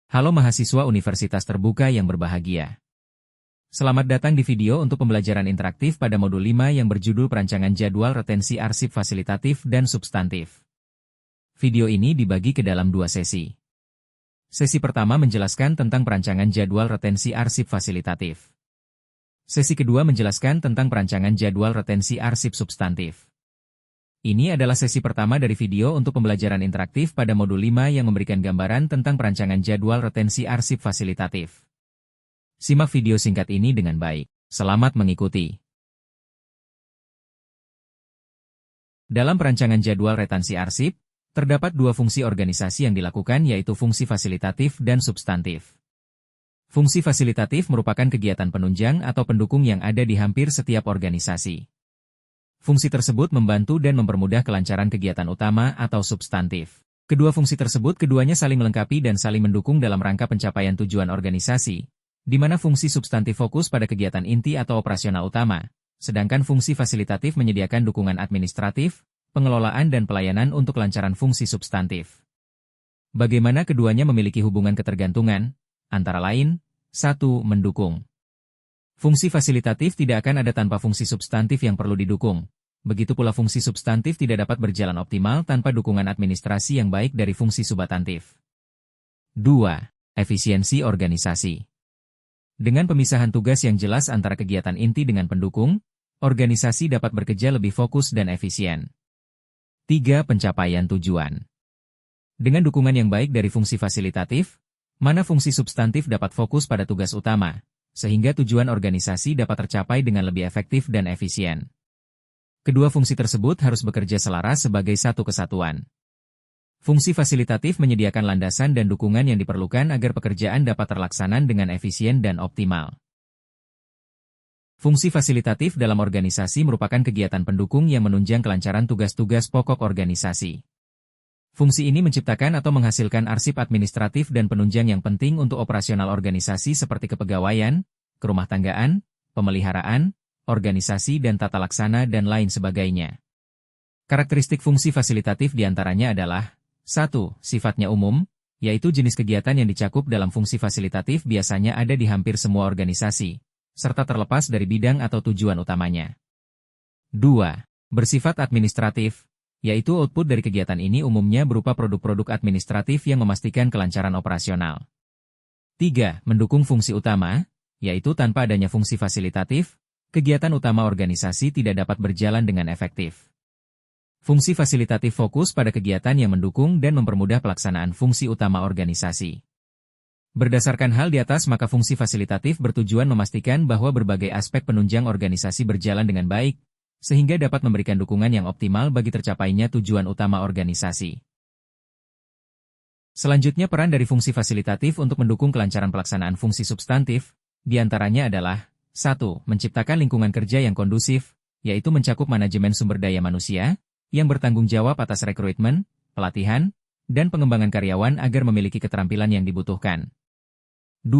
Halo mahasiswa Universitas Terbuka yang berbahagia. Selamat datang di video untuk pembelajaran interaktif pada modul 5 yang berjudul Perancangan Jadwal Retensi Arsip Fasilitatif dan Substantif. Video ini dibagi ke dalam dua sesi. Sesi pertama menjelaskan tentang perancangan jadwal retensi arsip fasilitatif. Sesi kedua menjelaskan tentang perancangan jadwal retensi arsip substantif. Ini adalah sesi pertama dari video untuk pembelajaran interaktif pada modul 5 yang memberikan gambaran tentang perancangan jadwal retensi arsip fasilitatif. Simak video singkat ini dengan baik. Selamat mengikuti. Dalam perancangan jadwal retensi arsip, terdapat dua fungsi organisasi yang dilakukan yaitu fungsi fasilitatif dan substantif. Fungsi fasilitatif merupakan kegiatan penunjang atau pendukung yang ada di hampir setiap organisasi. Fungsi tersebut membantu dan mempermudah kelancaran kegiatan utama atau substantif. Kedua fungsi tersebut keduanya saling melengkapi dan saling mendukung dalam rangka pencapaian tujuan organisasi, di mana fungsi substantif fokus pada kegiatan inti atau operasional utama, sedangkan fungsi fasilitatif menyediakan dukungan administratif, pengelolaan dan pelayanan untuk kelancaran fungsi substantif. Bagaimana keduanya memiliki hubungan ketergantungan? Antara lain, 1. Mendukung. Fungsi fasilitatif tidak akan ada tanpa fungsi substantif yang perlu didukung. Begitu pula fungsi substantif tidak dapat berjalan optimal tanpa dukungan administrasi yang baik dari fungsi substantif. 2. Efisiensi organisasi. Dengan pemisahan tugas yang jelas antara kegiatan inti dengan pendukung, organisasi dapat bekerja lebih fokus dan efisien. 3. Pencapaian tujuan. Dengan dukungan yang baik dari fungsi fasilitatif, mana fungsi substantif dapat fokus pada tugas utama, sehingga tujuan organisasi dapat tercapai dengan lebih efektif dan efisien. Kedua fungsi tersebut harus bekerja selaras sebagai satu kesatuan. Fungsi fasilitatif menyediakan landasan dan dukungan yang diperlukan agar pekerjaan dapat terlaksana dengan efisien dan optimal. Fungsi fasilitatif dalam organisasi merupakan kegiatan pendukung yang menunjang kelancaran tugas-tugas pokok organisasi. Fungsi ini menciptakan atau menghasilkan arsip administratif dan penunjang yang penting untuk operasional organisasi seperti kepegawaian, kerumah tanggaan, pemeliharaan, organisasi dan tata laksana dan lain sebagainya. Karakteristik fungsi fasilitatif diantaranya adalah 1. Sifatnya umum, yaitu jenis kegiatan yang dicakup dalam fungsi fasilitatif biasanya ada di hampir semua organisasi, serta terlepas dari bidang atau tujuan utamanya. 2. Bersifat administratif, yaitu output dari kegiatan ini umumnya berupa produk-produk administratif yang memastikan kelancaran operasional. 3. Mendukung fungsi utama, yaitu tanpa adanya fungsi fasilitatif, kegiatan utama organisasi tidak dapat berjalan dengan efektif. Fungsi fasilitatif fokus pada kegiatan yang mendukung dan mempermudah pelaksanaan fungsi utama organisasi. Berdasarkan hal di atas maka fungsi fasilitatif bertujuan memastikan bahwa berbagai aspek penunjang organisasi berjalan dengan baik, sehingga dapat memberikan dukungan yang optimal bagi tercapainya tujuan utama organisasi. Selanjutnya peran dari fungsi fasilitatif untuk mendukung kelancaran pelaksanaan fungsi substantif, diantaranya adalah 1. Menciptakan lingkungan kerja yang kondusif, yaitu mencakup manajemen sumber daya manusia, yang bertanggung jawab atas rekrutmen, pelatihan, dan pengembangan karyawan agar memiliki keterampilan yang dibutuhkan. 2.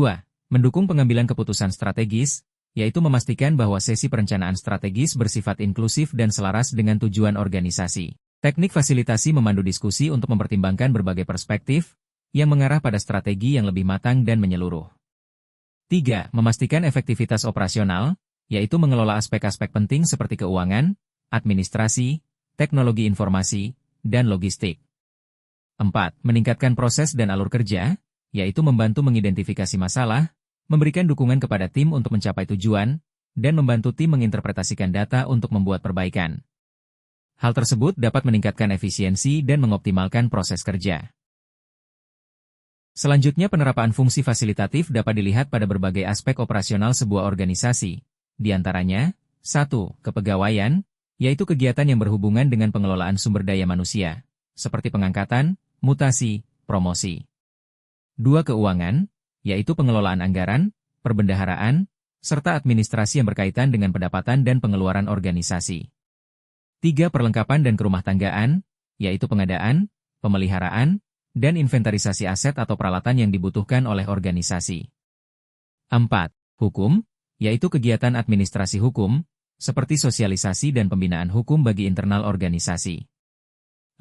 Mendukung pengambilan keputusan strategis, yaitu memastikan bahwa sesi perencanaan strategis bersifat inklusif dan selaras dengan tujuan organisasi. Teknik fasilitasi memandu diskusi untuk mempertimbangkan berbagai perspektif, yang mengarah pada strategi yang lebih matang dan menyeluruh. 3. Memastikan efektivitas operasional, yaitu mengelola aspek-aspek penting seperti keuangan, administrasi, teknologi informasi, dan logistik. 4. Meningkatkan proses dan alur kerja, yaitu membantu mengidentifikasi masalah, memberikan dukungan kepada tim untuk mencapai tujuan, dan membantu tim menginterpretasikan data untuk membuat perbaikan. Hal tersebut dapat meningkatkan efisiensi dan mengoptimalkan proses kerja. Selanjutnya penerapan fungsi fasilitatif dapat dilihat pada berbagai aspek operasional sebuah organisasi, diantaranya 1. Kepegawaian, yaitu kegiatan yang berhubungan dengan pengelolaan sumber daya manusia, seperti pengangkatan, mutasi, promosi. 2. Keuangan, yaitu pengelolaan anggaran, perbendaharaan, serta administrasi yang berkaitan dengan pendapatan dan pengeluaran organisasi. 3. Perlengkapan dan kerumah tanggaan, yaitu pengadaan, pemeliharaan, dan inventarisasi aset atau peralatan yang dibutuhkan oleh organisasi. 4. Hukum, yaitu kegiatan administrasi hukum, seperti sosialisasi dan pembinaan hukum bagi internal organisasi.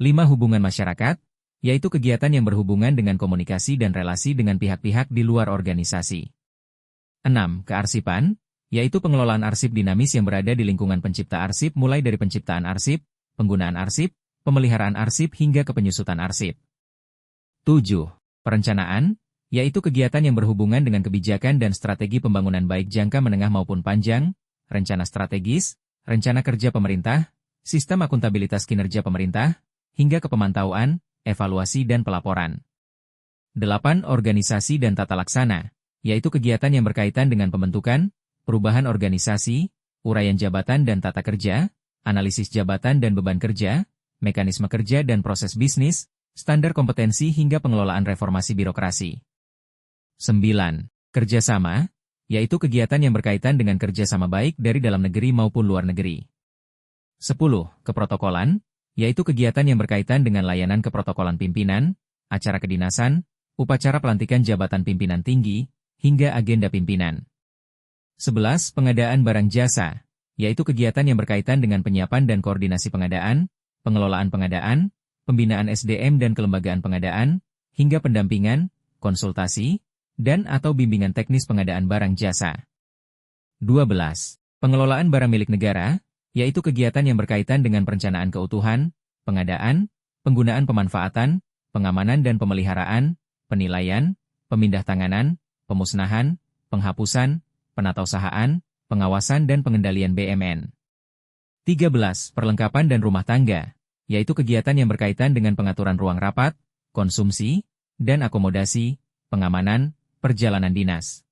5. Hubungan masyarakat, yaitu kegiatan yang berhubungan dengan komunikasi dan relasi dengan pihak-pihak di luar organisasi. 6. Kearsipan, yaitu pengelolaan arsip dinamis yang berada di lingkungan pencipta arsip mulai dari penciptaan arsip, penggunaan arsip, pemeliharaan arsip hingga kepenyusutan arsip. 7. Perencanaan, yaitu kegiatan yang berhubungan dengan kebijakan dan strategi pembangunan baik jangka menengah maupun panjang, rencana strategis, rencana kerja pemerintah, sistem akuntabilitas kinerja pemerintah, hingga kepemantauan, evaluasi dan pelaporan. 8. Organisasi dan tata laksana, yaitu kegiatan yang berkaitan dengan pembentukan, perubahan organisasi, uraian jabatan dan tata kerja, analisis jabatan dan beban kerja, mekanisme kerja dan proses bisnis, standar kompetensi hingga pengelolaan reformasi birokrasi. 9. Kerjasama, yaitu kegiatan yang berkaitan dengan kerjasama baik dari dalam negeri maupun luar negeri. 10. Keprotokolan, yaitu kegiatan yang berkaitan dengan layanan keprotokolan pimpinan, acara kedinasan, upacara pelantikan jabatan pimpinan tinggi, hingga agenda pimpinan. 11. Pengadaan barang jasa, yaitu kegiatan yang berkaitan dengan penyiapan dan koordinasi pengadaan, pengelolaan pengadaan, pembinaan SDM dan kelembagaan pengadaan, hingga pendampingan, konsultasi, dan atau bimbingan teknis pengadaan barang jasa. 12. Pengelolaan barang milik negara, yaitu kegiatan yang berkaitan dengan perencanaan keutuhan, pengadaan, penggunaan pemanfaatan, pengamanan dan pemeliharaan, penilaian, pemindahtanganan, pemusnahan, penghapusan, penatausahaan, pengawasan dan pengendalian BMN. 13. Perlengkapan dan rumah tangga, yaitu kegiatan yang berkaitan dengan pengaturan ruang rapat, konsumsi, dan akomodasi, pengamanan, perjalanan dinas.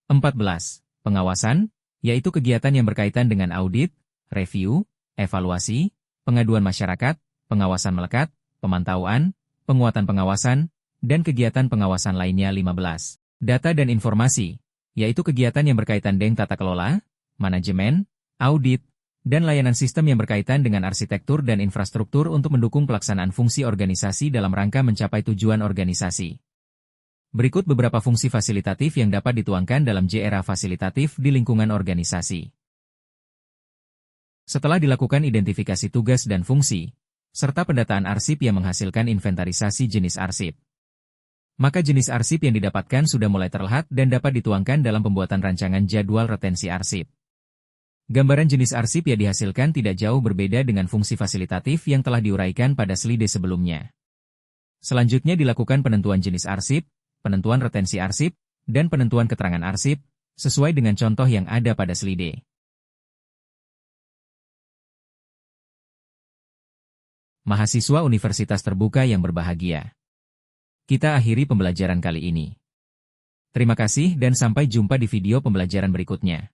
14. Pengawasan, yaitu kegiatan yang berkaitan dengan audit, review, evaluasi, pengaduan masyarakat, pengawasan melekat, pemantauan, penguatan pengawasan, dan kegiatan pengawasan lainnya. 15. Data dan informasi, yaitu kegiatan yang berkaitan dengan tata kelola, manajemen, audit, dan layanan sistem yang berkaitan dengan arsitektur dan infrastruktur untuk mendukung pelaksanaan fungsi organisasi dalam rangka mencapai tujuan organisasi. Berikut beberapa fungsi fasilitatif yang dapat dituangkan dalam JRA fasilitatif di lingkungan organisasi. Setelah dilakukan identifikasi tugas dan fungsi, serta pendataan arsip yang menghasilkan inventarisasi jenis arsip, maka jenis arsip yang didapatkan sudah mulai terlihat dan dapat dituangkan dalam pembuatan rancangan jadwal retensi arsip. Gambaran jenis arsip yang dihasilkan tidak jauh berbeda dengan fungsi fasilitatif yang telah diuraikan pada slide sebelumnya. Selanjutnya dilakukan penentuan jenis arsip, penentuan retensi arsip, dan penentuan keterangan arsip, sesuai dengan contoh yang ada pada slide. Mahasiswa Universitas Terbuka yang berbahagia. Kita akhiri pembelajaran kali ini. Terima kasih dan sampai jumpa di video pembelajaran berikutnya.